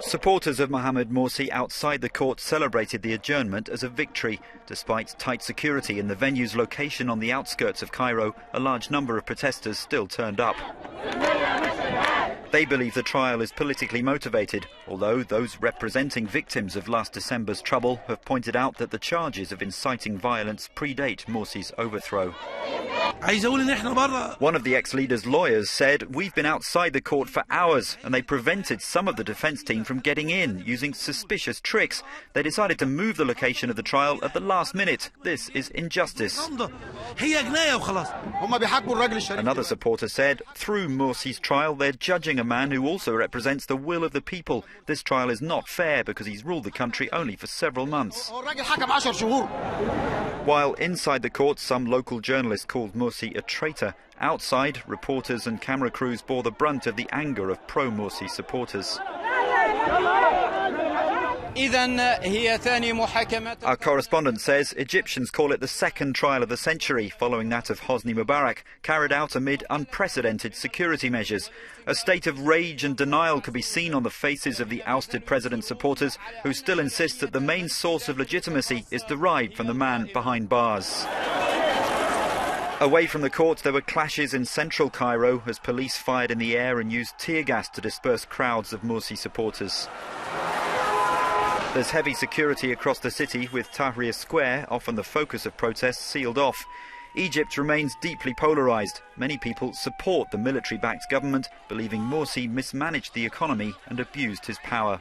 Supporters of Mohamed Mursi outside the court celebrated the adjournment as a victory. Despite tight security in the venue's location on the outskirts of Cairo, a large number of protesters still turned up. They believe the trial is politically motivated, although those representing victims of last December's trouble have pointed out that the charges of inciting violence predate Mursi's overthrow. One of the ex-leader's lawyers said, "We've been outside the court for hours and they prevented some of the defence team from getting in using suspicious tricks. They decided to move the location of the trial at the last minute. This is injustice." Another supporter said, "Through Mursi's trial they're judging a man who also represents the will of the people. This trial is not fair because he's ruled the country only for several months." While inside the court, some local journalists called Mursi a traitor. Outside, reporters and camera crews bore the brunt of the anger of pro-Mursi supporters. Our correspondent says Egyptians call it the second trial of the century, following that of Hosni Mubarak, carried out amid unprecedented security measures. A state of rage and denial could be seen on the faces of the ousted president's supporters, who still insist that the main source of legitimacy is derived from the man behind bars. Away from the court, there were clashes in central Cairo as police fired in the air and used tear gas to disperse crowds of Mursi supporters. There's heavy security across the city, with Tahrir Square, often the focus of protests, sealed off. Egypt remains deeply polarised. Many people support the military-backed government, believing Mursi mismanaged the economy and abused his power.